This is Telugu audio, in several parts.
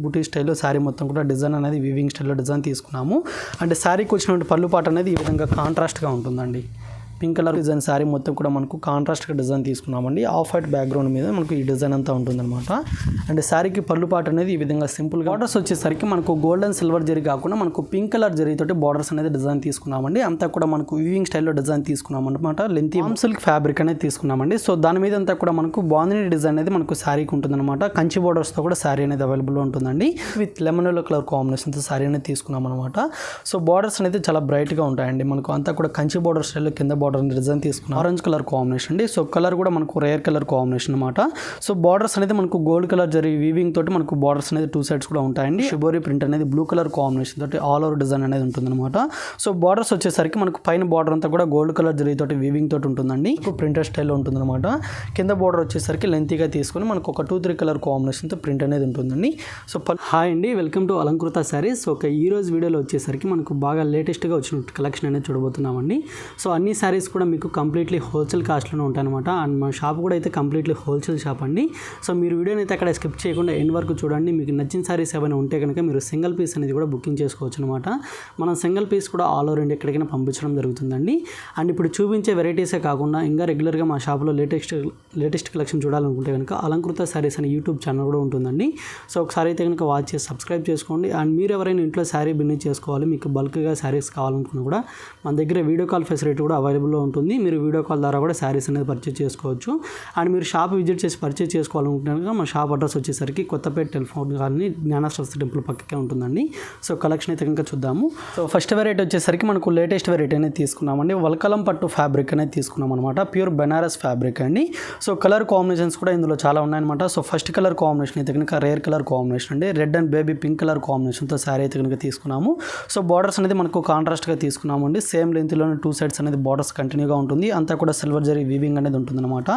బూటీ స్టైల్లో శారీ మొత్తం కూడా డిజైన్ అనేది వీవింగ్ స్టైల్లో డిజైన్ తీసుకున్నాము. అంటే శారీకి వచ్చినటువంటి పళ్ళు పాట అనేది ఈ విధంగా కాంట్రాస్ట్గా ఉంటుందండి. పింక్ కలర్ డిజైన్ శారీ మొత్తం కూడా మనకు కాంట్రాస్ట్గా డిజైన్ తీసుకున్నామండి. ఆఫ్ వైట్ బ్యాక్గ్రౌండ్ మీద మనకు ఈ డిజైన్ అంతా ఉంటుందన్నమాట. అండ్ శారీకి పళ్ళు పాట అనేది ఈ విధంగా సింపుల్ బార్డర్స్ వచ్చేసరికి మనకు గోల్డెన్ సిల్వర్ జరీ కాకుండా మనకు పింక్ కలర్ జరీతోటి బార్డర్స్ అనేది డిజైన్ తీసుకున్నామండి. అంతా కూడా మనకు వీవింగ్ స్టైల్లో డిజైన్ తీసుకున్నాం అనమాట. లెంతీ సిల్క్ ఫ్యాబ్రిక్ అనేది తీసుకున్నామండి. సో దాని మీద అంతా కూడా మనకు బాందిని డిజైన్ అనేది మనకు శారీకి ఉంటుందన్నమాట. కంచి బార్డర్స్తో కూడా శారీ అనేది అవైలబుల్ ఉంటుందండి. విత్ లెమన్ ఎల్లో కలర్ కాంబినేషన్తో శారీ అనేది తీసుకున్నాం అనమాట. సో బార్డర్స్ అనేది చాలా బ్రైట్గా ఉంటాయండి. మనకు అంతా కూడా కంచి బార్డర్ స్టైల్లో కింద బార్డర్ డిజైన్ తీసుకున్నాం. ఆరెంజ్ కలర్ కాంబినేషన్ అండి. సో కలర్ కూడా మనకు రేర్ కలర్ కాంబినేషన్ అనమాట. సో బార్డర్స్ అనేది మనకు గోల్డ్ కలర్ జరీ వీవింగ్ తోటి మనకు బార్డర్స్ అనేది 2 సైడ్స్ కూడా ఉంటాయండి. షిబోరి ప్రింట్ అనేది బ్లూ కలర్ కాంబినేషన్ తోటి ఆల్ ఓవర్ డిజైన్ అనేది ఉంటుందన్నమాట. సో బార్డర్స్ వచ్చేసరికి మనకు పైన బార్డర్ అంతా కూడా గోల్డ్ కలర్ జరీ తోటి వీవింగ్ తోటి ఉంటుందండి. ప్రింటర్ స్టైల్లో ఉంటుందన్నమాట. కింద బార్డర్ వచ్చేసరికి లెంతీగా తీసుకొని మనకు ఒక 2-3 కలర్ కాంబినేషన్తో ప్రింట్ అనేది ఉంటుందండి. సో హాయ్ అండి, welcome to Alankrita saris. So ఈ రోజు వీడియోలో వచ్చేసరికి మనకు బాగా లేటెస్ట్గా వచ్చిన కలెక్షన్ అనేది చూడబోతున్నామండి. సో అన్ని శారీస్ కూడా మీకు కంప్లీట్లీ హోల్సేల్ కాస్ట్లోనే ఉంటాయన్నమాట. అండ్ మన షాప్ కూడా అయితే కంప్లీట్లీ హోల్సేల్ షాప్ అండి. సో మీరు వీడియోని అయితే అక్కడ స్కిప్ చేయకుండా ఎండ్ వరకు చూడండి. మీకు నచ్చిన శారీస్ ఏమైనా ఉంటే కనుక మీరు సింగిల్ పీస్ అనేది కూడా బుకింగ్ చేసుకోవచ్చు అనమాట. మనం సింగిల్ పీస్ కూడా ఆల్ ఓవర్ ఇండియా ఎక్కడికైనా పంపించడం జరుగుతుందండి. అండ్ ఇప్పుడు చూపించే వెరైటీసే కాకుండా ఇంకా రెగ్యులర్గా మా షాప్లో లేటెస్ట్ కలెక్షన్ చూడాలనుకుంటే కనుక అలంకృత శారీస్ అనే యూట్యూబ్ ఛానల్ కూడా ఉంటుందండి. సో ఒకసారి అయితే కనుక వాచ్ చేసి సబ్స్క్రైబ్ చేసుకోండి. అండ్ మీరు ఎవరైనా ఇంట్లో శారీ బిజినెస్ చేసుకోవాలి, మీకు బల్క్గా శారీస్ కావాలనుకున్నా కూడా మన దగ్గర వీడియో కాల్ ఫెసిలిటీ కూడా అవైలబుల్లో ఉంటుంది. మీరు వీడియో కాల్ ద్వారా కూడా శారీస్ అనేది పర్చేజ్ చేసుకోవచ్చు. అండ్ మీరు షాప్ విజిట్ చేసి పర్చేజ్ చేసుకోవాలనుకుంటున్నాక మా షాప్ అడ్రస్ వచ్చేసరికి కొత్తపేట టెలిఫోన్ కానీ జ్ఞానసరస్వతి టెంపుల్ పక్కకే ఉంటుందండి. సో కలెక్షన్ అయితే కనుక చూద్దాము. సో ఫస్ట్ వెరైటీ వచ్చేసరికి మనకు లేటెస్ట్ వెరైటీ అనేది తీసుకున్నామండి. వల్కలం పట్టు ఫ్యాబ్రిక్ అనేది తీసుకున్నాం అనమాట. ప్యూర్ బెనారస్ ఫ్యాబ్రిక్ అండి. సో కలర్ కాంబినేషన్స్ కూడా ఇందులో చాలా ఉన్నాయన్నమాట. సో ఫస్ట్ కలర్ కాంబినేషన్ అయితే కనుక రేర్ కలర్ కాంబినేషన్ అండి. Red and baby pink colour కాంబినేషన్తో శారీ అయితే కనుక తీసుకున్నాము. సో బార్డర్స్ అనేది మనకు కాంట్రాస్ట్గా తీసుకున్నామండి. సేమ్ లెంత్లోనే 2 సైడ్స్ అనేది బార్డర్స్ కంటిన్యూగా ఉంటుంది. అంతా కూడా సిల్వర్ జరీ వీవింగ్ అనేది ఉంటుందన్నమాట.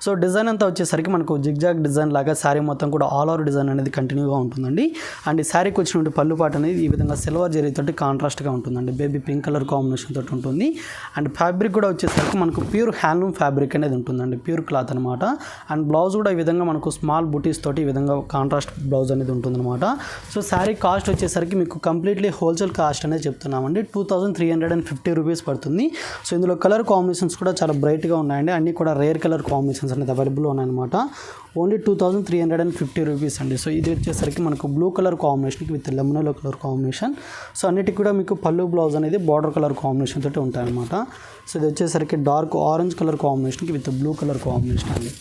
సో డిజైన్ అంతా వచ్చేసరికి మనకు జిగ్జాగ్ డిజైన్ లాగా శారీ మొత్తం కూడా ఆల్ ఓవర్ డిజైన్ అనేది కంటిన్యూగా ఉంటుందండి. అండ్ ఈ శారీకి వచ్చినటువంటి పళ్ళు పాట అనేది ఈ విధంగా సిల్వర్ జరీ తోటి కాంట్రాస్ట్గా ఉంటుందండి. బేబీ పింక్ కలర్ కాంబినేషన్ తోటి ఉంటుంది. అండ్ ఫ్యాబ్రిక్ కూడా వచ్చేసరికి మనకు ప్యూర్ హ్యాండ్లూమ్ ఫ్యాబ్రిక్ అనేది ఉంటుందండి. ప్యూర్ క్లాత్ అనమాట. అండ్ బ్లౌజ్ కూడా ఈ విధంగా మనకు స్మాల్ బూటీస్ తోటి ఈ విధంగా కాంట్రాస్ట్ బ్లౌజ్ అనేది ఉంటుందన్నమాట. సో శారీ కాస్ట్ వచ్చేసరికి మీకు కంప్లీట్లీ హోల్సేల్ కాస్ట్ అనేది చెప్తున్నామండి. 2350 రూపీస్ పడుతుంది. సో ఇందులో కలర్ కాంబినేషన్స్ కూడా చాలా బ్రైట్గా ఉన్నాయండి. అన్నీ కూడా రేర్ కలర్ కాంబినేషన్స్ అనేది అవైలబుల్ ఉన్నాయన్నమాట. ఓన్లీ 2350 రూపీస్ అండి. సో ఇది వచ్చేసరికి మనకు బ్లూ కలర్ కాంబినేషన్కి with lemon yellow colour combination. So అన్నిటికి కూడా మీకు పళ్ళు బ్లౌజ్ అనేది బార్డర్ కలర్ కాంబినేషన్ తోటి ఉంటాయన్నమాట. సో ఇది వచ్చేసరికి డార్క్ ఆరెంజ్ కలర్ కాంబినేషన్కి విత్ బ్లూ కలర్ కాంబినేషన్ అండి.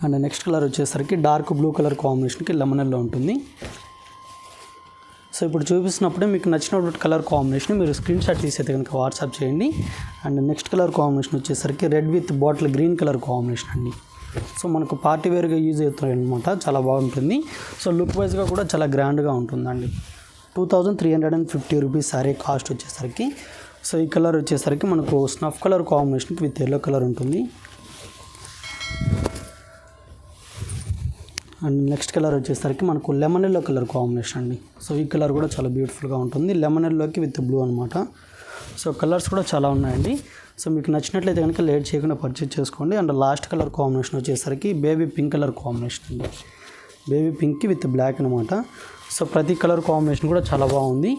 అండ్ నెక్స్ట్ కలర్ వచ్చేసరికి డార్క్ బ్లూ కలర్ కాంబినేషన్కి లెమన్ ఎల్లో ఉంటుంది. సో ఇప్పుడు చూపిస్తున్నప్పుడే మీకు నచ్చినటువంటి కలర్ కాంబినేషన్ మీరు స్క్రీన్ షాట్ తీసి అయితే కనుక వాట్సాప్ చేయండి. అండ్ నెక్స్ట్ కలర్ కాంబినేషన్ వచ్చేసరికి red with bottle green colour combination అండి. సో మనకు పార్టీ వేర్గా యూజ్ అవుతాయి అనమాట. చాలా బాగుంటుంది. సో లుక్ వైజ్గా కూడా చాలా గ్రాండ్గా ఉంటుందండి. 2350 రూపీస్ శారీ కాస్ట్ వచ్చేసరికి. సో ఈ కలర్ వచ్చేసరికి మనకు స్నఫ్ కలర్ కాంబినేషన్కి విత్ ఎల్లో కలర్ ఉంటుంది. అండ్ నెక్స్ట్ కలర్ వచ్చేసరికి మనకు లెమన్ ఎల్లో కలర్ కాంబినేషన్ అండి. సో ఈ కలర్ కూడా చాలా బ్యూటిఫుల్గా ఉంటుంది. లెమన్ ఎల్లోకి విత్ బ్లూ అనమాట. సో కలర్స్ కూడా చాలా ఉన్నాయండి. సో మీకు నచ్చినట్లయితే కనుక లేట్ చేయకుండా పర్చేజ్ చేసుకోండి. అండ్ లాస్ట్ కలర్ కాంబినేషన్ వచ్చేసరికి బేబీ పింక్ కలర్ కాంబినేషన్ అండి. బేబీ పింక్ విత్ బ్లాక్ అనమాట. సో ప్రతి కలర్ కాంబినేషన్ కూడా చాలా బాగుంది.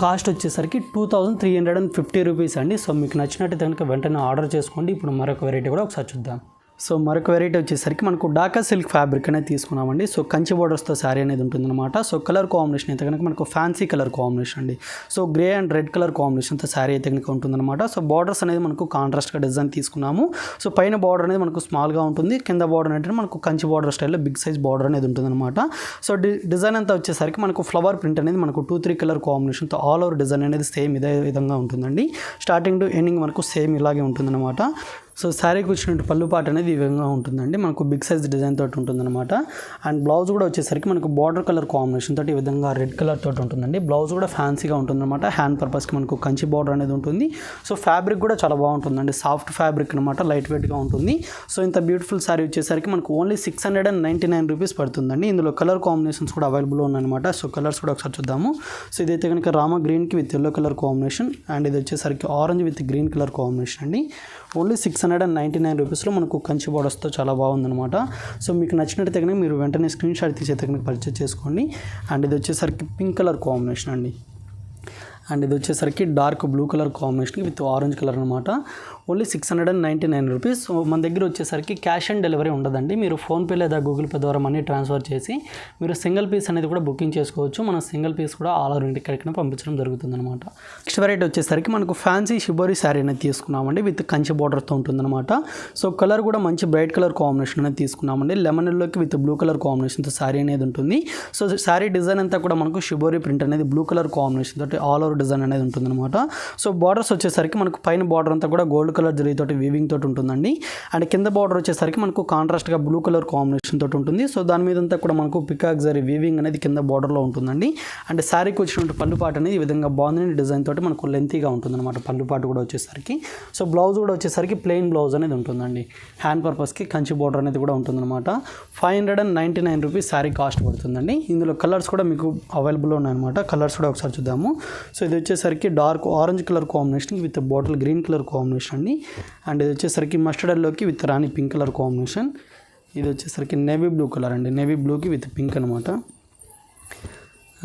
కాస్ట్ వచ్చేసరికి 2350 రూపీస్ అండి. సో మీకు నచ్చినట్లయితే కనుక వెంటనే ఆర్డర్ చేసుకోండి. ఇప్పుడు మరొక వెరైటీ కూడా ఒకసారి చూద్దాం. సో మరొక వెరైటీ వచ్చేసరికి మనకు డాకా సిల్క్ ఫ్యాబ్రిక్ అనేది తీసుకున్నామండి. సో కంచి బోర్డర్స్తో శారీ అనేది ఉంటుందన్నమాట. సో కలర్ కాంబినేషన్ అయితే కనుక మనకు ఫ్యాన్సీ కలర్ కాంబినేషన్ అండి. So grey and red colour కాంబినేషన్తో శారీ అయితే కనుక ఉంటుందన్నమాట. సో బార్డర్స్ అనేది మనకు కాంట్రాస్ట్గా డిజైన్ తీసుకున్నాము. సో పైన బార్డర్ అనేది మనకు స్మాల్గా ఉంటుంది. కింద బార్డర్ అంటే మనకు కంచి బార్డర్ స్టైల్లో బిగ్ సైజ్ బార్డర్ అనేది ఉంటుందన్నమాట. సో డిజైన్ అంతా వచ్చేసరికి మనకు ఫ్లవర్ ప్రింట్ అనేది మనకు 2-3 కలర్ కాంబినేషన్తో ఆల్ ఓవర్ డిజైన్ అనేది సేమ్ ఇదే విధంగా ఉంటుందండి. స్టార్టింగ్ టు ఎండింగ్ మనకు సేమ్ ఇలాగే ఉంటుందన్నమాట. సో శారీకి వచ్చినట్టు పళ్ళు పాట అనేది ఈ విధంగా ఉంటుందండి. మనకు బిగ్ సైజ్ డిజైన్ తోటి ఉంటుందన్నమాట. అండ్ బ్లౌజ్ కూడా వచ్చేసరికి మనకు బార్డర్ కలర్ కాంబినేషన్ తోటి ఈ విధంగా రెడ్ కలర్ తోటి ఉంటుందండి. బ్లౌజ్ కూడా ఫ్యాన్సీగా ఉంటుందన్నమాట. హ్యాండ్ పర్పస్కి మనకు కంచి బార్డర్ అనేది ఉంటుంది. సో ఫ్యాబ్రిక్ కూడా చాలా బాగుంటుందండి. సాఫ్ట్ ఫ్యాబ్రిక్ అనమాట. లైట్ వెయిట్గా ఉంటుంది. సో ఇంత బ్యూటిఫుల్ శారీ వచ్చేసరికి మనకు ఓన్లీ 699 రూపీస్ పడుతుందండి. ఇందులో కలర్ కాంబినేషన్స్ కూడా అవైలబుల్ ఉన్నాయన్నమాట. సో కలర్స్ కూడా ఒకసారి చూద్దాము. సో ఇదైతే కనుక రామా గ్రీన్కి with yellow colour combination. And ఇది వచ్చేసరికి orange with green colour combination అండి. ఓన్లీ 699 699 రూపీస్లో మనకు కంచి బోర్డర్స్తో చాలా బాగుందన్నమాట. సో మీకు నచ్చినట్టయితే కనుక మీరు వెంటనే స్క్రీన్ షాట్ తీసి అయితే కనుక పర్చేస్ చేసుకోండి. అండ్ ఇది వచ్చేసరికి పింక్ కలర్ కాంబినేషన్ అండి. అండ్ ఇది వచ్చేసరికి dark blue colour combination with orange colour అనమాట. Only 699 rupees. మన దగ్గర వచ్చేసరికి క్యాష్ ఆన్ డెలివరీ ఉండదండి. మీరు ఫోన్పే లేదా గూగుల్ పే ద్వారా మనీ ట్రాన్స్ఫర్ చేసి మీరు సింగిల్ పీస్ అనేది కూడా బుకింగ్ చేసుకోవచ్చు. మన సింగిల్ పీస్ కూడా ఆల్ ఓవర్ ఇంటికి ఎక్కడికైనా పంపించడం జరుగుతుంది అనమాట. నెక్స్ట్ వెరైటీ వచ్చేసరికి మనకు ఫ్యాన్సీ షిబోరి శారీ అనేది తీసుకున్నామండి. విత్ కంచి బార్డర్తో ఉంటుందన్నమాట. సో కలర్ కూడా మంచి బ్రైట్ కలర్ కాంబినేషన్ అనేది తీసుకున్నామండి. లెమన్ ఎల్లోకి విత్ బ్లూ కలర్ కాంబినేషన్తో శారీ అనేది ఉంటుంది. సో శారీ డిజైన్ అంతా కూడా మనకు షిబోరి ప్రింట్ అనేది బ్లూ కలర్ కాంబినేషన్ తోటి ఆల్ ఓవర్ డిజైన్ అనేది ఉంటుందన్నమాట. సో బార్డర్స్ వచ్చేసరికి మనకు పైన బార్డర్ అంతా కూడా గోల్డ్ కలర్ జరీ తోటి వీవింగ్ తోటి ఉంటుందండి. అండ్ కింద బార్డర్ వచ్చేసరికి మనకు కాంట్రాస్ట్గా బ్లూ కలర్ కాంబినేషన్ తోటి ఉంటుంది. సో దాని మీద అంతా కూడా మనకు పికాక్ జరీ వీవింగ్ అనేది కింద బార్డర్లో ఉంటుందండి. అండ్ శారీకి వచ్చినటువంటి పళ్ళుపాటు అనేది ఈ విధంగా బాగుంది డిజైన్ తోటి మనకు లెంతీగా ఉంటుందన్నమాట. పళ్ళుపాటు కూడా వచ్చేసరికి సో బ్లౌజ్ కూడా వచ్చేసరికి ప్లెయిన్ బ్లౌజ్ అనేది ఉంటుందండి. హ్యాండ్ పర్పస్కి కంచి బార్డర్ అనేది కూడా ఉంటుందన్నమాట. 599 రూపీస్ శారీ కాస్ట్ పడుతుందండి. ఇందులో కలర్స్ కూడా మీకు అవైలబుల్లో ఉన్నాయన్నమాట. కలర్స్ కూడా ఒకసారి చూద్దాము. సో ఇది వచ్చేసరికి dark orange colour combination with bottle green colour combination అండి. అండ్ ఇది వచ్చేసరికి మస్టర్డ్ ఎల్లోకి with Rani pink colour combination. ఇది వచ్చేసరికి నేవీ బ్లూ కలర్ అండి. నేవీ బ్లూకి విత్ పింక్ అనమాట.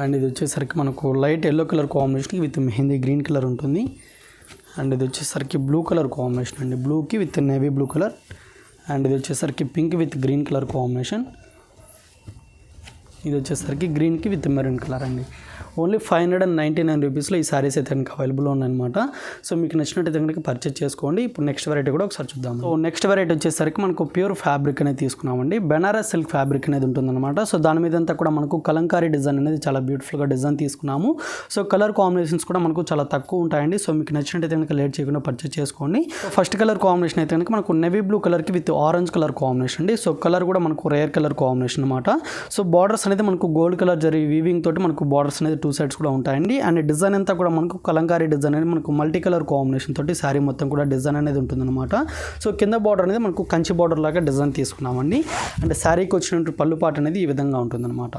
అండ్ ఇది వచ్చేసరికి మనకు light yellow colour combination with mehndi green colour ఉంటుంది. అండ్ ఇది వచ్చేసరికి బ్లూ కలర్ కాంబినేషన్ అండి. బ్లూకి with navy blue colour. And ఇది వచ్చేసరికి pink with green colour combination. ఇది వచ్చేసరికి గ్రీన్కి విత్ మెరూన్ కలర్ అండి. ఓన్లీ 599 రూపీస్లో ఈ సారీస్ అయితే కనుక అవైలబుల్ ఉన్నాయన్నమాట. సో మీకు నచ్చినట్టయితే కనుక పర్చేస్ చేసుకోండి. ఇప్పుడు నెక్స్ట్ వెరైటీ కూడా ఒకసారి చూద్దాం. సో నెక్స్ట్ వెరైటీ వచ్చేసరికి మనకు ప్యూర్ ఫ్యాబ్రిక్ అనేది తీసుకున్నామండి. బెనారస్ సిల్క్ ఫ్యాబ్రిక్ అనేది ఉంటుందన్నమాట. సో దాని మీద అంతా కూడా మనకు కలంకారీ డిజైన్ అనేది చాలా బ్యూటిఫుల్గా డిజైన్ తీసుకున్నాము. సో కలర్ కాంబినేషన్స్ కూడా మనకు చాలా తక్కువ ఉంటాయండి. సో మీకు నచ్చినట్టయితే కనుక లేట్ చేయకుండా పర్చేస్ చేసుకోండి. ఫస్ట్ కలర్ కాంబినేషన్ అయితే కనుక మనకు నేవీ బ్లూ కలర్కి విత్ ఆరెంజ్ కలర్ కాంబినేషన్ అండి. సో కలర్ కూడా మనకు రేర్ కలర్ కాంబినేషన్ అనమాట. సో బార్డర్స్ అనేది మనకు గోల్డ్ కలర్ జరీ వీవింగ్ తోటి మనకు బార్డర్స్ అనేది 2 సైడ్స్ కూడా ఉంటాయండి. అండ్ డిజైన్ అంతా కూడా మనకు కలంకారీ డిజైన్ అనేది మనకు మల్టీ కలర్ కాంబినేషన్ తోటి శారీ మొత్తం కూడా డిజైన్ అనేది ఉంటుందన్నమాట. సో కింద బార్డర్ అనేది మనకు కంచి బార్డర్ లాగా డిజైన్ తీసుకున్నామండి. అండ్ శారీకి వచ్చినట్టు పళ్ళు పాటు అనేది ఈ విధంగా ఉంటుందన్నమాట.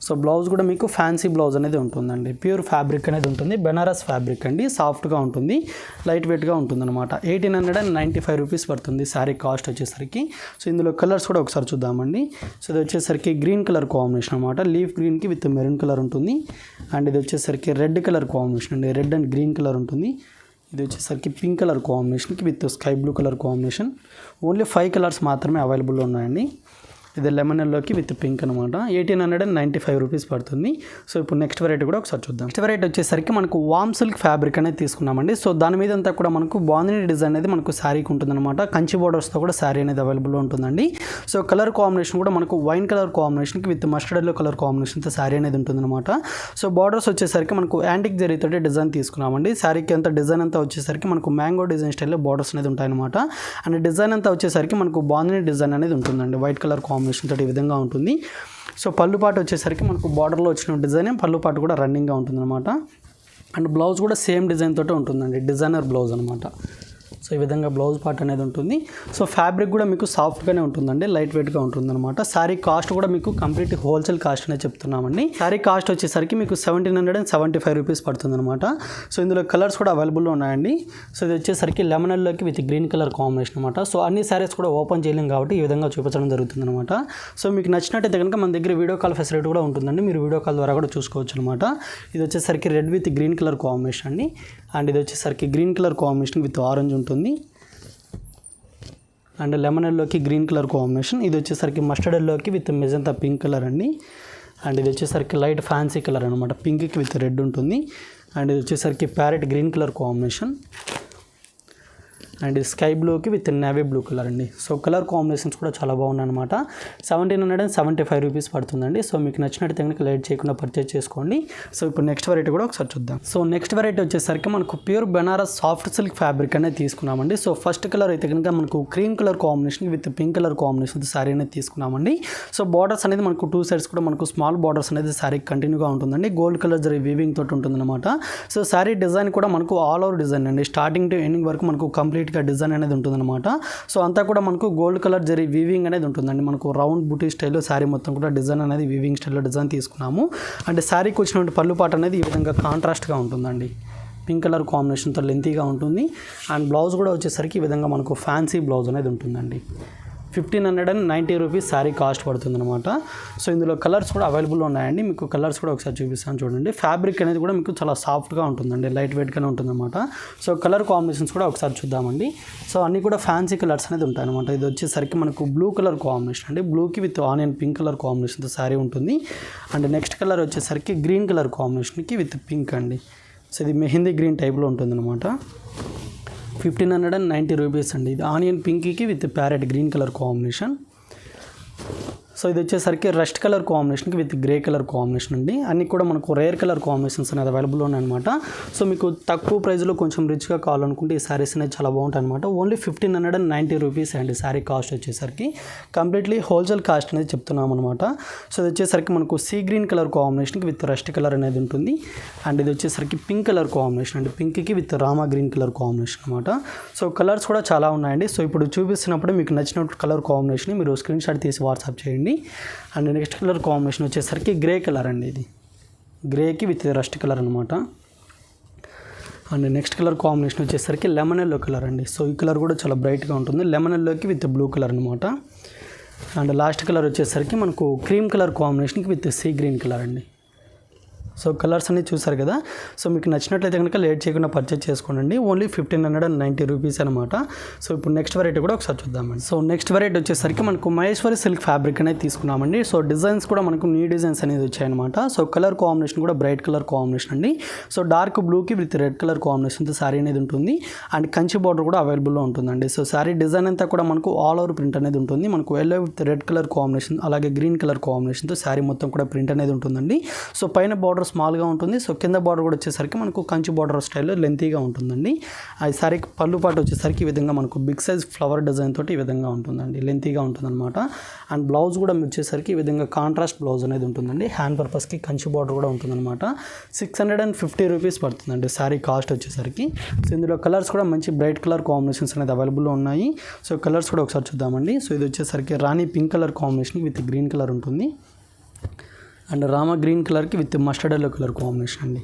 సో బ్లౌజ్ కూడా మీకు ఫ్యాన్సీ బ్లౌజ్ అనేది ఉంటుందండి. ప్యూర్ ఫ్యాబ్రిక్ అనేది ఉంటుంది. బెనారస్ ఫ్యాబ్రిక్ అండి. సాఫ్ట్గా ఉంటుంది, లైట్ వెయిట్గా ఉంటుందన్నమాట. 1895 రూపీస్ పడుతుంది శారీ కాస్ట్ వచ్చేసరికి. సో ఇందులో కలర్స్ కూడా ఒకసారి చూద్దామండి. సో ఇది వచ్చేసరికి గ్రీన్ కలర్ కాంబినేషన్ అనమాట. లీఫ్ గ్రీన్కి విత్ మెరూన్ కలర్ ఉంటుంది. అండ్ ఇది వచ్చేసరికి రెడ్ కలర్ కాంబినేషన్ అండి. రెడ్ అండ్ గ్రీన్ కలర్ ఉంటుంది. ఇది వచ్చేసరికి పింక్ కలర్ కాంబినేషన్కి with sky blue colour combination. Only 5 colours మాత్రమే అవైలబుల్ ఉన్నాయండి. ఇది లెమన్ ఎల్లోకి విత్ పింక్ అనమాట. 1895 రూపీస్ పడుతుంది. సో ఇప్పుడు నెక్స్ట్ వెరైటీ కూడా ఒకసారి చూద్దాం. నెక్స్ట్ వెరైటీ వచ్చేసరికి మనకు వామ్ సిల్క్ ఫ్యాబ్రిక్ అనేది తీసుకున్నామండి. సో దాని మీద అంతా కూడా మనకు బాందిని డిజైన్ అనేది మనకు శారీకి ఉంటుందన్నమాట. కంచి బోర్డర్స్తో కూడా శారీ అనేది అవైలబుల్లో ఉంటుందండి. సో కలర్ కాంబినేషన్ కూడా మనకు వైన్ కలర్ కాంబినేషన్కి విత్ మస్టర్డ్ ఎల్లో కలర్ కాంబినేషన్తో శారీ అనేది ఉంటుందన్నమాట. సో బార్డర్స్ వచ్చేసరికి మనకు యాంటిక్ జరీతో డిజైన్ తీసుకున్నామండి. శారీకి అంతా డిజైన్ అంతా వచ్చేసరికి మనకు మ్యాంగో డిజైన్ స్టైల్లో బార్డర్స్ అనేది ఉంటాయన్నమాట. అండ్ డిజైన్ అంతా వచ్చేసరికి మనకు బాందిని డిజైన్ అనేది ఉంటుందండి. వైట్ కలర్ కాంబినేషన్ తోటి ఈ విధంగా ఉంటుంది. సో పళ్ళు పాటు వచ్చేసరికి మనకు బార్డర్లో వచ్చిన డిజైన్ పళ్ళు పాటు కూడా రన్నింగ్గా ఉంటుందన్నమాట. అండ్ బ్లౌజ్ కూడా సేమ్ డిజైన్ తోటి ఉంటుందండి. డిజైనర్ బ్లౌజ్ అనమాట. సో ఈ విధంగా బ్లౌజ్ పార్ట్ అనేది ఉంటుంది. సో ఫ్యాబ్రిక్ కూడా మీకు సాఫ్ట్గానే ఉంటుందండి, లైట్ వెయిట్గా ఉంటుందన్నమాట. శారీ కాస్ట్ కూడా మీకు కంప్లీట్ హోల్సేల్ కాస్ట్ అనేది చెప్తున్నామండి. శారీ కాస్ట్ వచ్చేసరికి మీకు 1775 రూపీస్ పడుతుందన్నమాట. సో ఇందులో కలర్స్ కూడా అవైలబుల్లో ఉన్నాయండి. సో ఇది వచ్చేసరికి లెమన్ ఎల్లోకి విత్ గ్రీన్ కలర్ కాంబినేషన్ అనమాట. సో అన్ని శారీస్ కూడా ఓపెన్ చేయలేం కాబట్టి ఈ విధంగా చూపించడం జరుగుతుందన్నమాట. సో మీకు నచ్చినట్టయితే కనుక మన దగ్గర వీడియో కాల్ ఫెసిలిటీ కూడా ఉంటుందండి. మీరు వీడియో కాల్ ద్వారా కూడా చూసుకోవచ్చు అనమాట. ఇది వచ్చేసరికి red with green colour combination అండి. అండ్ ఇది వచ్చేసరికి green colour combination with orange ఉంటుంది. అండ్ లెమన్ ఎల్లోకి గ్రీన్ కలర్ కాంబినేషన్. ఇది వచ్చేసరికి మస్టర్డ్ ఎల్లోకి విత్ మెజంతా పింక్ కలర్ అండి. అండ్ ఇది వచ్చేసరికి లైట్ ఫ్యాన్సీ కలర్ అనమాట. పింక్కి విత్ రెడ్ ఉంటుంది. అండ్ ఇది వచ్చేసరికి parrot green colour combination. And sky బ్లూకి విత్ నేవీ బ్లూ కలర్ అండి. సో కలర్ కాంబినేషన్స్ కూడా చాలా బాగున్నాయి అనమాట. 1775 రూపీస్ పడుతుందండి. సో మీకు నచ్చినట్టు కనుక లేట్ చేయకుండా పర్చేస్ చేసుకోండి. సో ఇప్పుడు నెక్స్ట్ వెరైటీ కూడా ఒకసారి చూద్దాం. సో నెక్స్ట్ వెరైటీ వచ్చేసరికి మనకు pure Banaras soft silk fabric అనేది తీసుకున్నామండి. సో ఫస్ట్ కలర్ అయితే కనుక మనకు cream colour combination with pink colour combination sari అనేది తీసుకున్నామండి. సో బార్డర్స్ అనేది మనకు 2 సైడ్స్ కూడా మనకు స్మాల్ బార్డర్స్ అనేది శారీ కంటిన్యూగా ఉంటుందండి. గోల్డ్ కలర్ జరీ వీవింగ్ తోటి ఉంటుందన్నమాట. సో శారీ డిజైన్ కూడా మనకు ఆల్ ఓవర్ డిజైన్ అండి. స్టార్టింగ్ టు ఎండింగ్ వరకు మనకు కంప్లీట్ డిజైన్ అనేది ఉంటుందన్నమాట. సో అంతా కూడా మనకు గోల్డ్ కలర్ జరీ వీవింగ్ అనేది ఉంటుందండి. మనకు రౌండ్ బూటీ స్టైల్లో శారీ మొత్తం కూడా డిజైన్ అనేది వీవింగ్ స్టైల్లో డిజైన్ తీసుకున్నాము. అంటే శారీకి వచ్చినటువంటి పళ్ళు పాట అనేది ఈ విధంగా కాంట్రాస్ట్గా ఉంటుందండి. పింక్ కలర్ కాంబినేషన్తో లెంతీగా ఉంటుంది. అండ్ బ్లౌజ్ కూడా వచ్చేసరికి ఈ విధంగా మనకు ఫ్యాన్సీ బ్లౌజ్ అనేది ఉంటుందండి. 1590 రూపీస్ శారీ కాస్ట్ పడుతుంది అనమాట. సో ఇందులో కలర్స్ కూడా అవైలబుల్లో ఉన్నాయండి. మీకు కలర్స్ కూడా ఒకసారి చూపిస్తాను చూడండి. ఫ్యాబ్రిక్ అనేది కూడా మీకు చాలా సాఫ్ట్గా ఉంటుందండి, లైట్ వెయిట్గానే ఉంటుందన్నమాట. సో కలర్ కాంబినేషన్స్ కూడా ఒకసారి చూద్దామండి. సో అన్నీ కూడా ఫ్యాన్సీ కలర్స్ అనేది ఉంటాయన్నమాట. ఇది వచ్చేసరికి మనకు బ్లూ కలర్ కాంబినేషన్ అండి, బ్లూకి విత్ ఆనియన్ పింక్ కలర్ కాంబినేషన్తో శారీ ఉంటుంది. అండ్ నెక్స్ట్ కలర్ వచ్చేసరికి గ్రీన్ కలర్ కాంబినేషన్కి విత్ పింక్ అండి. సో ఇది మెహందీ గ్రీన్ టైప్లో ఉంటుందన్నమాట. 1590 రూపీస్ అండి. ఇది ఆనియన్ పింక్కి with parrot green colour combination. So ఇది వచ్చేసరికి రస్ట్ కలర్ కాంబినేషన్కి విత్ గ్రే కలర్ కాంబినేషన్ అండి. అన్నీ కూడా మనకు రేర్ కలర్ కాంబినేషన్స్ అనేది అవైలబుల్లో ఉన్నాయన్నమాట. సో మీకు తక్కువ ప్రైస్లో కొంచెం రిచ్గా కావాలనుకుంటే ఈ శారీస్ అనేది చాలా బాగుంటాయి అనమాట. ఓన్లీ 1590 రూపీస్ అండి శారీ కాస్ట్ వచ్చేసరికి. కంప్లీట్లీ హోల్సేల్ కాస్ట్ అనేది చెప్తున్నాం అనమాట. సో ఇది వచ్చేసరికి మనకు సీ గ్రీన్ కలర్ కాంబినేషన్కి విత్ రస్ట్ కలర్ అనేది ఉంటుంది. అండ్ ఇది వచ్చేసరికి పింక్ కలర్ కాంబినేషన్ అండి, పింక్కి with Rama green colour combination అనమాట. సో కలర్స్ కూడా చాలా ఉన్నాయండి. సో ఇప్పుడు చూపిస్తున్నప్పుడు మీకు నచ్చిన కలర్ కాంబినేషన్ మీరు స్క్రీన్ షాట్ తీసి వాట్సాప్ చేయండి. అండ్ నెక్స్ట్ కలర్ కాంబినేషన్ వచ్చేసరికి గ్రే కలర్ అండి. ఇది గ్రేకి విత్ రస్ట్ కలర్ అనమాట. అండ్ నెక్స్ట్ కలర్ కాంబినేషన్ వచ్చేసరికి లెమన్ ఎల్లో కలర్ అండి. సో ఈ కలర్ కూడా చాలా బ్రైట్గా ఉంటుంది, లెమన్ ఎల్లోకి విత్ బ్లూ కలర్ అనమాట. అండ్ లాస్ట్ కలర్ వచ్చేసరికి మనకు క్రీమ్ కలర్ కాంబినేషన్కి విత్ సీ గ్రీన్ కలర్ అండి. సో కలర్స్ అన్నీ చూసారు కదా. సో మీకు నచ్చినట్లయితే కనుక లేట్ చేయకుండా పర్చేజ్ చేసుకోండి. ఓన్లీ 1590 రూపీస్ అనమాట. సో ఇప్పుడు నెక్స్ట్ వెరైటీ కూడా ఒకసారి చూద్దామండి. సో నెక్స్ట్ వెరైటీ వచ్చేసరికి మనకు మహేశ్వరి సిల్క్ ఫ్యాబ్రిక్ అనేది తీసుకున్నామండి. సో డిజైన్స్ కూడా మనకు న్యూ డిజైన్స్ అనేది వచ్చాయన్నమాట. సో కలర్ కాంబినేషన్ కూడా బ్రైట్ కలర్ కాంబినేషన్ అండి. సో డార్క్ బ్లూకి విత్ రెడ్ కలర్ కాంబినేషన్తో శారీ అనేది ఉంటుంది. అండ్ కంచి బార్డర్ కూడా అవైలబుల్లో ఉంటుందండి. సో శారీ డిజైన్ అంతా కూడా మనకు ఆల్ ఓవర్ ప్రింట్ అనేది ఉంటుంది. మనకు yellow with red colour combination అలాగే గ్రీన్ కలర్ కాంబినేషన్తో శారీ మొత్తం కూడా ప్రింట్ అనేది ఉంటుందండి. సో పైన బార్డర్ స్మాల్గా ఉంటుంది. సో కింద బార్డర్ కూడా వచ్చేసరికి మనకు కంచి బార్డర్ స్టైల్లో లెంతీగా ఉంటుందండి. ఈ సారీ పళ్ళు పాటు వచ్చేసరికి ఈ విధంగా మనకు బిగ్ సైజ్ ఫ్లవర్ డిజైన్ తోటి ఈ విధంగా ఉంటుందండి, లెంతీగా ఉంటుందన్నమాట. అండ్ బ్లౌజ్ కూడా వచ్చేసరికి ఈ విధంగా కాంట్రాస్ట్ బ్లౌజ్ అనేది ఉంటుందండి. హ్యాండ్ పర్పస్కి కంచి బార్డర్ కూడా ఉంటుందన్నమాట. 650 రూపీస్ పడుతుందండి శారీ కాస్ట్ వచ్చేసరికి. సో ఇందులో కలర్స్ కూడా మంచి బ్రైట్ కలర్ కాంబినేషన్స్ అనేది అవైలబుల్లో ఉన్నాయి. సో కలర్స్ కూడా ఒకసారి చూద్దామండి. సో ఇది వచ్చేసరికి రాణి pink colour combination with green colour ఉంటుంది. అండ్ రామా గ్రీన్ కలర్కి with mustard yellow colour combination అండి.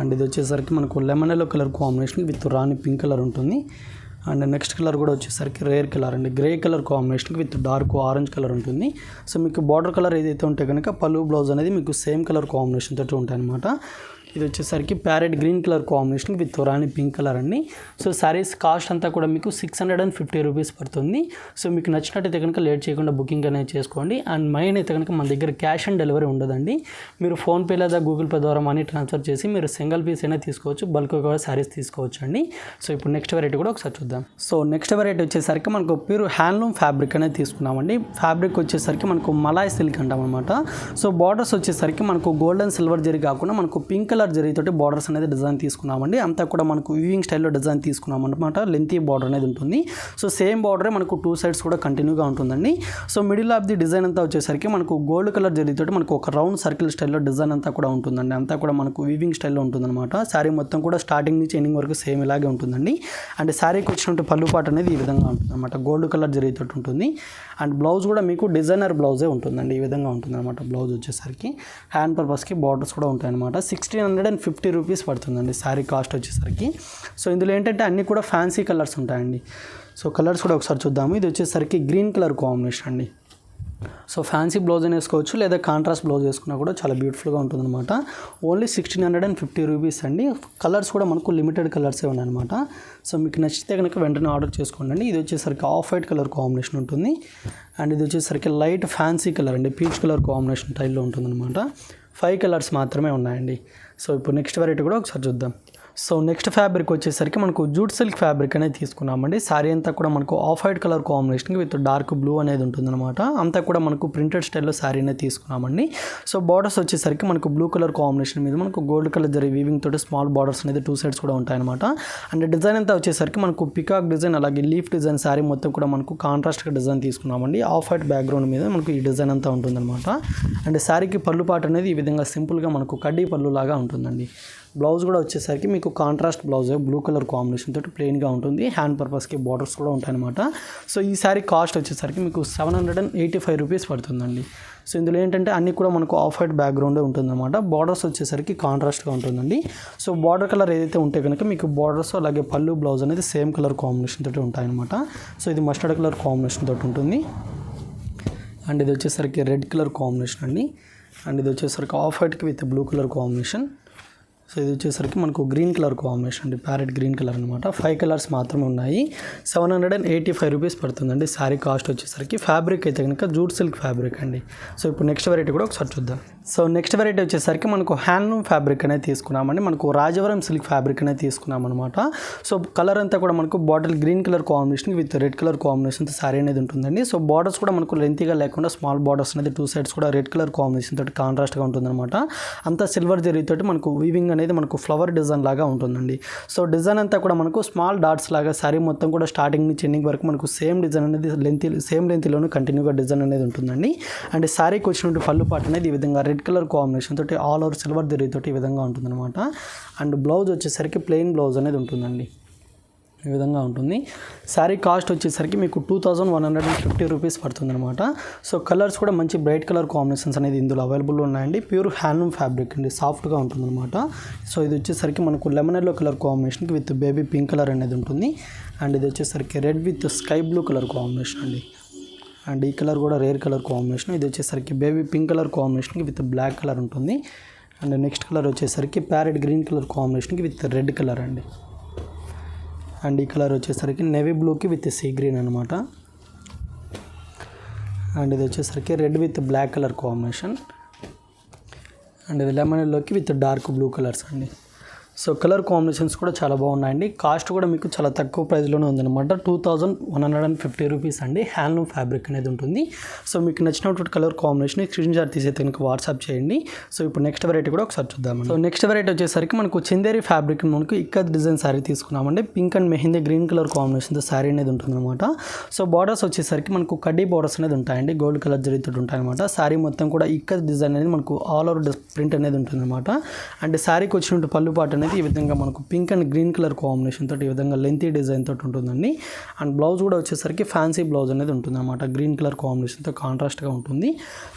అండ్ ఇది వచ్చేసరికి మనకు lemon yellow colour combination with Rani pink colour ఉంటుంది. అండ్ నెక్స్ట్ కలర్ కూడా వచ్చేసరికి రేర్ కలర్ అండి, గ్రే కలర్ కాంబినేషన్కి విత్ డార్క్ ఆరెంజ్ కలర్ ఉంటుంది. సో మీకు బార్డర్ కలర్ ఏదైతే ఉంటే కనుక పళ్ళు బ్లౌజ్ అనేది మీకు సేమ్ కలర్ కాంబినేషన్ తోటి ఉంటాయి అనమాట. ఇది వచ్చేసరికి parrot green colour combination with Rani pink colour అండి. సో శారీస్ కాస్ట్ అంతా కూడా మీకు 650 రూపీస్ పడుతుంది. సో మీకు నచ్చినట్టయితే కనుక లేట్ చేయకుండా బుకింగ్ అనేది చేసుకోండి. అండ్ మెయిన్ అయితే కనుక మన దగ్గర క్యాష్ ఆన్ డెలివరీ ఉండదండి. మీరు ఫోన్పే లేదా గూగుల్ పే ద్వారా మనీ ట్రాన్స్ఫర్ చేసి మీరు సింగిల్ పీస్ అయినా తీసుకోవచ్చు, బల్క్ కూడా శారీస్ తీసుకోవచ్చు అండి. సో ఇప్పుడు నెక్స్ట్ వెరైటీ కూడా ఒకసారి చూద్దాం. సో నెక్స్ట్ వెరైటీ వచ్చేసరికి మనకు ప్యూర్ హ్యాండ్లూమ్ ఫ్యాబ్రిక్ అనేది తీసుకున్నామండి. ఫ్యాబ్రిక్ వచ్చేసరికి మనకు మలాయ్ సిల్క్ అంటాం అనమాట. సో బార్డర్స్ వచ్చేసరికి మనకు గోల్డెన్ సిల్వర్ జరీ కాకుండా మనకు పింక్ కలర్ జరీతోటి బార్డర్స్ అనేది డిజైన్ తీసుకున్నామండి. అంతా కూడా మనకు వీవింగ్ స్టైల్లో డిజైన్ తీసుకున్నాం అనమాట. లెంతీ బార్డర్ అనేది ఉంటుంది. సో సేమ్ బార్డరే మనకు టూ సైడ్స్ కూడా కంటిన్యూగా ఉంటుందండి. So middle of the design అంతా వచ్చేసరికి మనకు గోల్డ్ కలర్ జరీతోటి మనకు ఒక రౌండ్ సర్కిల్ స్టైల్లో డిజైన్ అంతా కూడా ఉంటుందండి. అంతా కూడా మనకు వీవింగ్ స్టైల్లో ఉంటుందన్నమాట. శారీ మొత్తం కూడా స్టార్టింగ్ నుంచి ఎండింగ్ వరకు సేమ్ ఇలాగే ఉంటుందండి. అండ్ శారీకి వచ్చినట్టు పళ్ళు పాటు అనేది ఈ విధంగా ఉంటుంది అనమాట, గోల్డ్ కలర్ జరీతోటి ఉంటుంది. అండ్ బ్లౌజ్ కూడా మీకు డిజైనర్ బ్లౌజే ఉంటుందండి, ఈ విధంగా ఉంటుంది అనమాట. బ్లౌజ్ వచ్చేసరికి హ్యాండ్ పర్పస్కి బార్డర్స్ కూడా ఉంటాయి అనమాట. 1650 రూపీస్ పడుతుందండి శారీ కాస్ట్ వచ్చేసరికి. సో ఇందులో ఏంటంటే అన్నీ కూడా ఫ్యాన్సీ కలర్స్ ఉంటాయండి. సో కలర్స్ కూడా ఒకసారి చూద్దాము. ఇది వచ్చేసరికి గ్రీన్ కలర్ కాంబినేషన్ అండి. సో ఫ్యాన్సీ బ్లౌజ్ అని వేసుకోవచ్చు లేదా కాంట్రాస్ట్ బ్లౌజ్ వేసుకున్నా కూడా చాలా బ్యూటిఫుల్గా ఉంటుందన్నమాట. ఓన్లీ 1650 రూపీస్ అండి. కలర్స్ కూడా మనకు లిమిటెడ్ కలర్సే ఉన్నాయన్నమాట. సో మీకు నచ్చితే కనుక వెంటనే ఆర్డర్ చేసుకోండి. ఇది వచ్చేసరికి ఆఫ్ వైట్ కలర్ కాంబినేషన్ ఉంటుంది. అండ్ ఇది వచ్చేసరికి లైట్ ఫ్యాన్సీ కలర్ అండి, పీచ్ కలర్ కాంబినేషన్ టైల్లో ఉంటుందన్నమాట. 5 కలర్స్ మాత్రమే ఉన్నాయండి. సో ఇప్పుడు నెక్స్ట్ వెరైటీ కూడా ఒకసారి చూద్దాం. సో నెక్స్ట్ ఫ్యాబ్రిక్ వచ్చేసరికి మనకు జూట్ సిల్క్ ఫ్యాబ్రిక్ అనేది తీసుకున్నామండి. శారీ అంతా కూడా మనకు off white colour combination with dark blue అనేది ఉంటుందన్నమాట. అంతా కూడా మనకు ప్రింటెడ్ స్టైల్లో శారీ అనేది తీసుకున్నామండి. సో బార్డర్స్ వచ్చేసరికి మనకు బ్లూ కలర్ కాంబినేషన్ మీద మనకు గోల్డ్ కలర్ జరీ వీవింగ్ తోటి స్మాల్ బార్డర్స్ అనేది టూ సైడ్స్ కూడా ఉంటాయన్నమాట. అండ్ డిజైన్ అంతా వచ్చేసరికి మనకు పికాక్ డిజైన్ అలాగే లీఫ్ డిజైన్ శారీ మొత్తం కూడా మనకు కాంట్రాస్ట్గా డిజైన్ తీసుకున్నామండి. ఆఫ్ వైట్ బ్యాక్గ్రౌండ్ మీద మనకు ఈ డిజైన్ అంతా ఉంటుందన్నమాట. అండ్ శారీకి పళ్ళు పాటు అనేది ఈ విధంగా సింపుల్గా మనకు కడ్డీ పళ్ళు లాగా ఉంటుందండి. బ్లౌజ్ కూడా వచ్చేసరికి మీకు contrast blouse blue colour combination తోటి ప్లెయిన్గా ఉంటుంది. హ్యాండ్ పర్పస్కి బార్డర్స్ కూడా ఉంటాయన్నమాట. సో ఈ శారీ కాస్ట్ వచ్చేసరికి మీకు 785 రూపీస్ పడుతుందండి. సో ఇందులో ఏంటంటే అన్నీ కూడా మనకు ఆఫ్ వైట్ బ్యాక్గ్రౌండే ఉంటుందన్నమాట. బార్డర్స్ వచ్చేసరికి కాంట్రాస్ట్గా ఉంటుందండి. సో బార్డర్ కలర్ ఏదైతే ఉంటే కనుక మీకు బార్డర్స్ అలాగే పళ్ళు బ్లౌజ్ అనేది సేమ్ కలర్ కాంబినేషన్ తోటి ఉంటాయన్నమాట. సో ఇది మస్టర్డ్ కలర్ కాంబినేషన్ తోటి ఉంటుంది. అండ్ ఇది వచ్చేసరికి రెడ్ కలర్ కాంబినేషన్ అండి. అండ్ ఇది వచ్చేసరికి ఆఫ్ వైట్కి with blue colour combination. So ఇది వచ్చేసరికి మనకు గ్రీన్ కలర్ కాంబినేషన్ అండి, ప్యారెట్ గ్రీన్ కలర్ అనమాట. 5 కలర్స్ మాత్రమే ఉన్నాయి. 785 రూపీస్ పడుతుందండి శారీ కాస్ట్ వచ్చేసరికి. ఫ్యాబ్రిక్ అయితే కనుక జూట్ సిల్క్ ఫ్యాబ్రిక్ అండి. సో ఇప్పుడు నెక్స్ట్ వెరైటీ కూడా ఒకసారి చూద్దాం. సో నెక్స్ట్ వెరైటీ వచ్చేసరికి మనకు హ్యాండ్లూమ్ ఫ్యాబ్రిక్ అనేది తీసుకున్నామండి. మనకు రాజవరం సిల్క్ ఫ్యాబ్రిక్ అనేది తీసుకున్నాం అనమాట. సో కలర్ అంతా కూడా మనకు bottle green colour combination with red colour combination sari అనేది ఉంటుందండి. సో బార్డర్స్ కూడా మనకు లెంతీగా లేకుండా స్మాల్ బార్డర్స్ అనేది 2 సైడ్స్ కూడా రెడ్ కలర్ కాంబినేషన్ తోటి కాంట్రాస్ట్గా ఉంటుందన్నమాట. అంతా సిల్వర్ జరీతోటి మనకు వీవింగ్ అనేది మనకు ఫ్లవర్ డిజైన్ లాగా ఉంటుందండి. సో డిజైన్ అంతా కూడా మనకు స్మాల్ డాట్స్ లాగా శారీ మొత్తం కూడా స్టార్టింగ్ నుంచి ఎండింగ్ వరకు మనకు సేమ్ డిజైన్ అనేది సేమ్ లెంత్లోనే కంటిన్యూగా డిజైన్ అనేది ఉంటుందండి. అండ్ శారీకి వచ్చినటువంటి పళ్ళు పాట అనేది ఈ విధంగా రెడ్ కలర్ కాంబినేషన్ తోటి ఆల్ ఓవర్ సిల్వర్ జరీతోటి ఈ విధంగా ఉంటుందన్నమాట. అండ్ బ్లౌజ్ వచ్చేసరికి ప్లెయిన్ బ్లౌజ్ అనేది ఉంటుందండి, ఈ విధంగా ఉంటుంది. శారీ కాస్ట్ వచ్చేసరికి మీకు 2150 రూపీస్ పడుతుందన్నమాట. సో కలర్స్ కూడా మంచి బ్రైట్ కలర్ కాంబినేషన్స్ అనేది ఇందులో అవైలబుల్ ఉన్నాయండి. ప్యూర్ హ్యాండ్లూమ్ ఫ్యాబ్రిక్ అండి, సాఫ్ట్గా ఉంటుందన్నమాట. సో ఇది వచ్చేసరికి మనకు లెమన్ ఎల్లో కలర్ కాంబినేషన్కి విత్ బేబీ పింక్ కలర్ అనేది ఉంటుంది. అండ్ ఇది వచ్చేసరికి red with sky blue colour combination అండి. అండ్ ఈ కలర్ కూడా రేర్ కలర్ కాంబినేషన్. ఇది వచ్చేసరికి బేబీ పింక్ కలర్ కాంబినేషన్కి విత్ బ్లాక్ కలర్ ఉంటుంది. అండ్ నెక్స్ట్ కలర్ వచ్చేసరికి ప్యారెట్ గ్రీన్ కలర్ కాంబినేషన్కి విత్ రెడ్ కలర్ అండి. అండ్ ఈ కలర్ వచ్చేసరికి నేవీ బ్లూకి విత్ సీ గ్రీన్ అనమాట. అండ్ ఇది వచ్చేసరికి red with black colour combination. And ఇది లెమన్ ఎల్లోకి విత్ డార్క్ బ్లూ కలర్స్ అండి. సో కలర్ కాంబినేషన్స్ కూడా చాలా బాగున్నాయండి. కాస్ట్ కూడా మీకు చాలా తక్కువ ప్రైస్లోనే ఉందన్నమాట. 2150 రూపీస్ అండి. హ్యాండ్లూమ్ ఫ్యాబ్రిక్ అనేది ఉంటుంది. సో మీకు నచ్చినటువంటి కలర్ కాంబినేషన్ స్క్రీన్ షాట్ తీసే కనుక వాట్సాప్ చేయండి. సో ఇప్పుడు నెక్స్ట్ వెరైటీ కూడా ఒకసారి చూద్దామండి. సో నెక్స్ట్ వెరైటీ వచ్చేసరికి మనకు చందేరి ఫ్యాబ్రిక్ మనకు ఇక్కత్ డిజైన్ శారీ తీసుకున్నామండి. Pink and mehndi green colour కాంబినేషన్తో శారీ అనేది ఉంటుందన్నమాట. సో బార్డర్స్ వచ్చేసరికి మనకు కడ్డీ బార్డర్స్ అనేది ఉంటాయండి, గోల్డ్ కలర్ జరీతో ఉంటాయన్నమాట. శారీ మొత్తం కూడా ఇక్కత్ డిజైన్ అనేది మనకు ఆల్ ఓవర్ ప్రింట్ అనేది ఉంటుందన్నమాట. అండ్ శారీకి వచ్చినట్టు పళ్ళు పాట అనేది ఈ విధంగా మనకు pink and green colour combination తోటి ఈ విధంగా లెంతీ డిజైన్ తోటి ఉంటుందండి. అండ్ బ్లౌజ్ కూడా వచ్చేసరికి ఫ్యాన్సీ బ్లౌజ్ అనేది ఉంటుంది అనమాట, గ్రీన్ కలర్ కాంబినేషన్తో కాంట్రాస్ట్గా ఉంటుంది.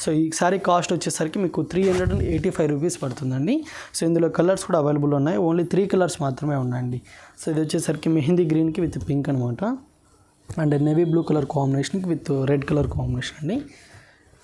సో ఈ సారీ కాస్ట్ వచ్చేసరికి మీకు 385 రూపీస్ పడుతుందండి. సో ఇందులో కలర్స్ కూడా అవైలబుల్ ఉన్నాయి, ఓన్లీ 3 కలర్స్ మాత్రమే ఉన్నాయండి. సో ఇది వచ్చేసరికి మెహందీ గ్రీన్కి విత్ పింక్ అనమాట. అండ్ నేవీ బ్లూ కలర్ కాంబినేషన్కి విత్ రెడ్ కలర్ కాంబినేషన్ అండి.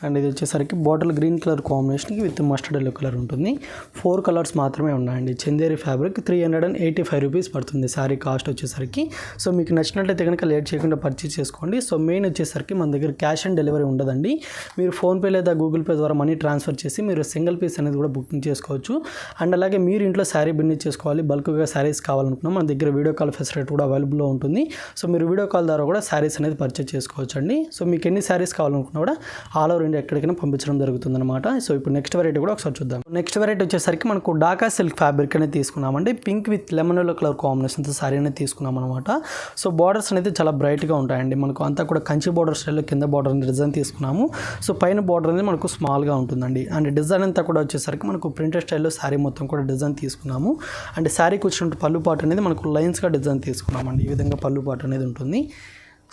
అండ్ ఇది వచ్చేసరికి బాటిల్ గ్రీన్ కలర్ కాంబినేషన్కి విత్ మస్టర్డ్ ఎల్లో కలర్ ఉంటుంది. 4 కలర్స్ మాత్రమే ఉన్నాయండి. చందేరి ఫ్యాబ్రిక్ 385 రూపీస్ పడుతుంది శారీ కాస్ట్ వచ్చేసరికి. సో మీకు నచ్చినట్లయితే కనుక లేట్ చేయకుండా పర్చేస్ చేసుకోండి. సో మెయిన్ వచ్చేసరికి మన దగ్గర క్యాష్ ఆన్ డెలివరీ ఉండదండి. మీరు ఫోన్పే లేదా గూగుల్ పే ద్వారా మనీ ట్రాన్స్ఫర్ చేసి మీరు సింగిల్ పీస్ అనేది కూడా బుకింగ్ చేసుకోవచ్చు. అండ్ అలాగే మీరు ఇంట్లో శారీ బిజినెస్ చేసుకోవాలి, బల్క్గా శారీస్ కావాలనుకున్నా మన దగ్గర వీడియో కాల్ ఫెసిలిటీ కూడా అవైలబుల్లో ఉంటుంది. సో మీరు వీడియో కాల్ ద్వారా కూడా శారీస్ అనేది పర్చేస్ చేసుకోవచ్చు అండి. సో మీకు ఎన్ని శారీస్ కావాలనుకున్నా కూడా ఆల్ ఓవర్ ఇండియా ఎక్కడికైనా పంపించడం జరుగుతుందన్నమాట. సో ఇప్పుడు నెక్స్ట్ వెరైటీ కూడా ఒకసారి చూద్దాం. నెక్స్ట్ వెరైటీ వచ్చేసరికి మనకు డాకా సిల్క్ ఫ్యాబ్రిక్ అనేది తీసుకున్నామండి. Pink with lemon yellow colour కాంబినేషన్తో సారీ అనేది తీసుకున్నాం అనమాట. సో బార్డర్స్ అనేది చాలా బ్రైట్గా ఉంటాయండి. మనకు అంతా కూడా కంచి బార్డర్ స్టైల్లో కింద బార్డర్ డిజైన్ తీసుకున్నాము. సో పైన బార్డర్ అనేది మనకు స్మాల్గా ఉంటుందండి. అండ్ డిజైన్ అంతా కూడా వచ్చేసరికి మనకు ప్రింటెడ్ స్టైల్లో శారీ మొత్తం కూడా డిజైన్ తీసుకున్నాము. అండ్ శారీకి వచ్చినట్టు పళ్ళు పాట అనేది మనకు లైన్స్గా డిజైన్ తీసుకున్నామండి. ఈ విధంగా పళ్ళు పాట అనేది ఉంటుంది,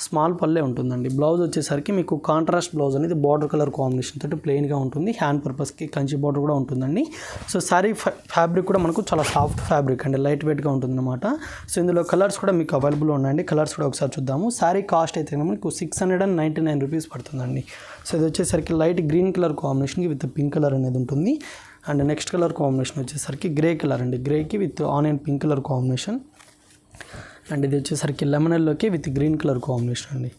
స్మాల్ పల్లే ఉంటుందండి. బ్లౌజ్ వచ్చేసరికి మీకు కాంట్రాస్ట్ బ్లౌజ్ అనేది బార్డర్ కలర్ కాంబినేషన్ తోటి ప్లెయిన్గా ఉంటుంది. హ్యాండ్ పర్పస్కి కంచి బార్డర్ కూడా ఉంటుందండి. సో శారీ ఫ్యాబ్రిక్ కూడా మనకు చాలా సాఫ్ట్ ఫ్యాబ్రిక్ అండి, లైట్ వెయిట్గా ఉంటుందన్నమాట. సో ఇందులో కలర్స్ కూడా మీకు అవైలబుల్ ఉన్నాయండి. కలర్స్ కూడా ఒకసారి చూద్దాము. శారీ కాస్ట్ అయితే మనకు 699 రూపీస్ పడుతుందండి. సో ఇది వచ్చేసరికి లైట్ గ్రీన్ కలర్ కాంబినేషన్కి విత్ పింక్ కలర్ అనేది ఉంటుంది. అండ్ నెక్స్ట్ కలర్ కాంబినేషన్ వచ్చేసరికి గ్రే కలర్ అండి, గ్రేకి with onion pink colour combination. And ఇది వచ్చేసరికి లెమన్ ఎల్లోకి విత్ గ్రీన్ కలర్ కాంబినేషన్ అండి.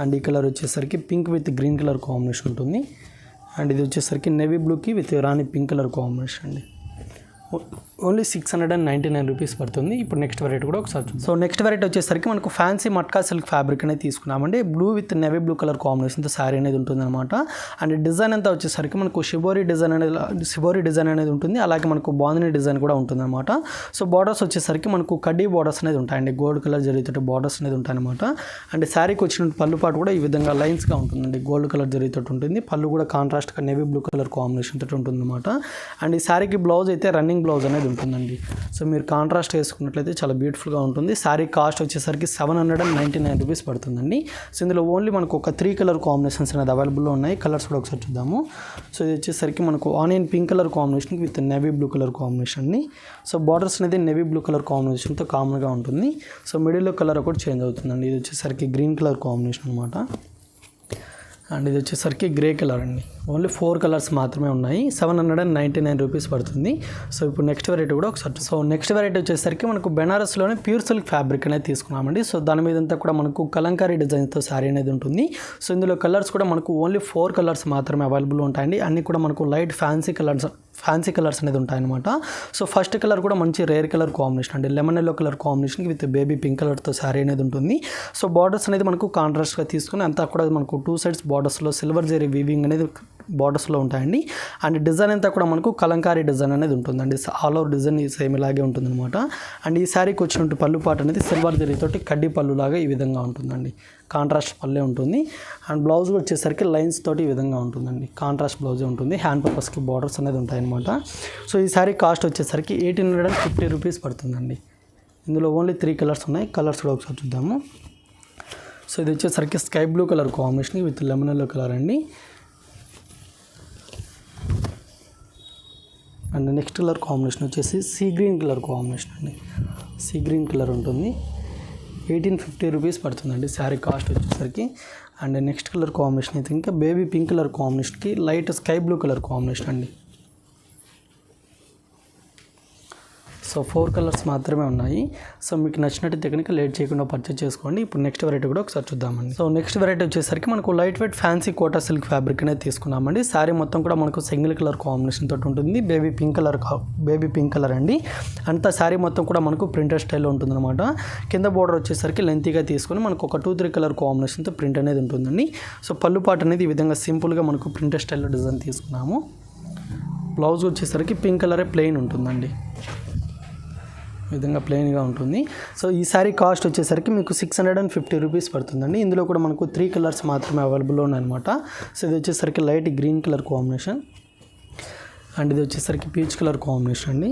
అండ్ ఈ కలర్ వచ్చేసరికి pink with green colour combination ఉంటుంది. అండ్ ఇది వచ్చేసరికి నేవీ బ్లూకి with Rani pink colour combination అండి. ఓన్లీ 699 రూపీస్ పడుతుంది. ఇప్పుడు నెక్స్ట్ వెరైటీ కూడా ఒకసారి చూద్దాం. సో నెక్స్ట్ వెరైటీ వచ్చేసరికి మనకు ఫ్యాన్సీ మట్కా సిల్క్ ఫ్యాబ్రిక్ అనేది తీసుకున్నామండి. Blue with navy blue colour కాంబినేషన్తో శారీ అనేది ఉంటుందన్నమాట. అండ్ డిజైన్ అంతా వచ్చేసరికి మనకు షిబోరి డిజైన్ అనేది ఉంటుంది. అలాగే మనకు బాందిని డిజైన్ కూడా ఉంటుందన్నమాట. సో బార్డర్స్ వచ్చేసరికి మనకు కడ్డీ బార్డర్స్ అనేది ఉంటాయండి, గోల్డ్ కలర్ జరీతో బార్డర్స్ అనేది ఉంటాయన్నమాట. అండ్ శారీకి వచ్చిన పళ్ళు పాటు కూడా ఈ విధంగా లైన్స్గా ఉంటుందండి, గోల్డ్ కలర్ జరీతో ఉంటుంది. పళ్ళు కూడా కాంట్రాస్ట్గా నేవీ బ్లూ కలర్ కాంబినేషన్ తోటి ఉంటుందన్నమాట. అండ్ ఈ శారీకి బ్లౌజ్ అయితే రన్నింగ్ రన్నింగ్ బ్లౌజ్ అనేది ఉంటుందండి. సో మీరు కాంట్రాస్ట్ వేసుకున్నట్లయితే చాలా బ్యూటిఫుల్గా ఉంటుంది. శారీ కాస్ట్ వచ్చేసరికి 799 రూపీస్ పడుతుందండి. సో ఇందులో ఓన్లీ మనకు ఒక 3 కలర్ కాంబినేషన్స్ అనేది అవైలబుల్లో ఉన్నాయి. కలర్స్ కూడా ఒకసారి చూద్దాము. సో ఇది వచ్చేసరికి మనకు onion pink colour combination with navy blue colour combination అండి. సో బార్డర్స్ అనేది నేవీ బ్లూ కలర్ కాంబినేషన్తో కామన్గా ఉంటుంది. సో మిడిల్లో కలర్ కూడా చేంజ్ అవుతుందండి. ఇది వచ్చేసరికి గ్రీన్ కలర్ కాంబినేషన్ అనమాట. అండ్ ఇది వచ్చేసరికి గ్రే కలర్ అండి. ఓన్లీ 4 కలర్స్ మాత్రమే ఉన్నాయి. 799 రూపీస్ పడుతుంది. సో ఇప్పుడు నెక్స్ట్ వెరైటీ కూడా ఒకసారి. సో నెక్స్ట్ వెరైటీ వచ్చేసరికి మనకు బెనారస్లోనే ప్యూర్ సిల్క్ ఫ్యాబ్రిక్ అనేది తీసుకున్నామండి. సో దాని మీద అంతా కూడా మనకు కలంకారీ డిజైన్తో శారీ అనేది ఉంటుంది. సో ఇందులో కలర్స్ కూడా మనకు ఓన్లీ 4 కలర్స్ మాత్రమే అవైలబుల్ ఉంటాయండి. అన్నీ కూడా మనకు లైట్ ఫ్యాన్సీ కలర్స్ అనేది ఉంటాయన్నమాట. సో ఫస్ట్ కలర్ కూడా మంచి రేర్ కలర్ కాంబినేషన్ అండి. లెమన్ ఎల్లో కలర్ కాంబినేషన్కి విత్ బేబీ పింక్ కలర్తో శారీ అనేది ఉంటుంది. సో బార్డర్స్ అనేది మనకు కాంట్రాస్ట్గా తీసుకుని అంతా కూడా మనకు 2 సైడ్స్ బార్డర్స్లో సిల్వర్ జెరీ వీవింగ్ అనేది బార్డర్స్లో ఉంటాయండి. అండ్ డిజైన్ అంతా కూడా మనకు కలంకారీ డిజైన్ అనేది ఉంటుందండి. ఆల్ ఓవర్ డిజైన్ సేమ్ ఇలాగే ఉంటుందన్నమాట. అండ్ ఈ శారీకి వచ్చినట్టు పళ్ళు పాట అనేది సిల్వర్ జరీతోటి కడ్డీ పళ్ళు లాగా ఈ విధంగా ఉంటుందండి. కాంట్రాస్ట్ పళ్ళే ఉంటుంది. అండ్ బ్లౌజ్ వచ్చేసరికి లైన్స్ తోటి ఈ విధంగా ఉంటుందండి. కాంట్రాస్ట్ బ్లౌజే ఉంటుంది. హ్యాండ్ పర్పస్కి బార్డర్స్ అనేది ఉంటాయన్నమాట. సో ఈ శారీ కాస్ట్ వచ్చేసరికి 1850 రూపీస్ పడుతుందండి. ఇందులో ఓన్లీ 3 కలర్స్ ఉన్నాయి. కలర్స్ కూడా ఒకసారి చూద్దాము. సో ఇది వచ్చేసరికి sky blue colour combination with lemon yellow colour అండి. అండ్ నెక్స్ట్ కలర్ కాంబినేషన్ వచ్చేసి సీ గ్రీన్ కలర్ కాంబినేషన్ అండి. సీ గ్రీన్ కలర్ ఉంటుంది. 1850 రూపీస్ పడుతుందండి శారీ కాస్ట్ వచ్చేసరికి. అండ్ నెక్స్ట్ కలర్ కాంబినేషన్ అయితే ఇంకా బేబీ పింక్ కలర్ కాంబినేషన్కి light sky blue colour combination అండి. సో 4 కలర్స్ మాత్రమే ఉన్నాయి. సో మీకు నచ్చినట్టు కనుక లేట్ చేయకుండా పర్చేస్ చేసుకోండి. ఇప్పుడు నెక్స్ట్ వెరైటీ కూడా ఒకసారి చూద్దామండి. సో నెక్స్ట్ వెరైటీ వచ్చేసరికి మనకు light weight fancy Kota silk fabric అనేది తీసుకున్నామండి. శారీ మొత్తం కూడా మనకు సింగిల్ కలర్ కాంబినేషన్ తోటి ఉంటుంది. బేబీ పింక్ కలర్ అండి. అంతా శారీ మొత్తం కూడా మనకు ప్రింటర్ స్టైల్లో ఉంటుందన్నమాట. కింద బోర్డర్ వచ్చేసరికి లెంతీగా తీసుకొని మనకు ఒక 2-3 కలర్ కాంబినేషన్తో ప్రింట్ అనేది ఉంటుందండి. సో పళ్ళు పాట అనేది ఈ విధంగా సింపుల్గా మనకు ప్రింటర్ స్టైల్లో డిజైన్ తీసుకున్నాము. బ్లౌజ్ వచ్చేసరికి పింక్ కలరే ప్లెయిన్ ఉంటుందండి. ఈ విధంగా ప్లెయిన్గా ఉంటుంది. సో ఈ శారీ కాస్ట్ వచ్చేసరికి మీకు 650 రూపీస్ పడుతుందండి. ఇందులో కూడా మనకు 3 కలర్స్ మాత్రమే అవైలబుల్లో ఉన్నాయన్నమాట. సో ఇది వచ్చేసరికి light green colour combination and ఇది వచ్చేసరికి పీచ్ కలర్ కాంబినేషన్ అండి.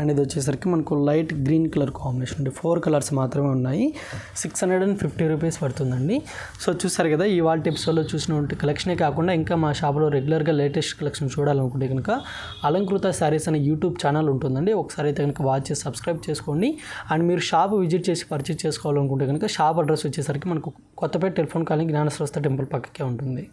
అండ్ ఇది వచ్చేసరికి మనకు లైట్ గ్రీన్ కలర్ కాంబినేషన్ అండి. 4 కలర్స్ మాత్రమే ఉన్నాయి. 650 రూపీస్ పడుతుందండి. సో చూసారు కదా, ఈ వాల్ టిప్స్లో చూసినటువంటి కలెక్షనే కాకుండా ఇంకా మా షాప్లో రెగ్యులర్గా లేటెస్ట్ కలెక్షన్ చూడాలనుకుంటే కనుక అలంకృత శారీస్ అనే యూట్యూబ్ ఛానల్ ఉంటుందండి. ఒకసారి అయితే కనుక వాచ్ చేసి సబ్స్క్రైబ్ చేసుకోండి. అండ్ మీరు షాప్ విజిట్ చేసి పర్చేస్ చేసుకోవాలనుకుంటే కనుక షాప్ అడ్రస్ వచ్చేసరికి మనకు Kothapeta telephone colony Gnana Saraswati temple పక్కకే ఉంటుంది.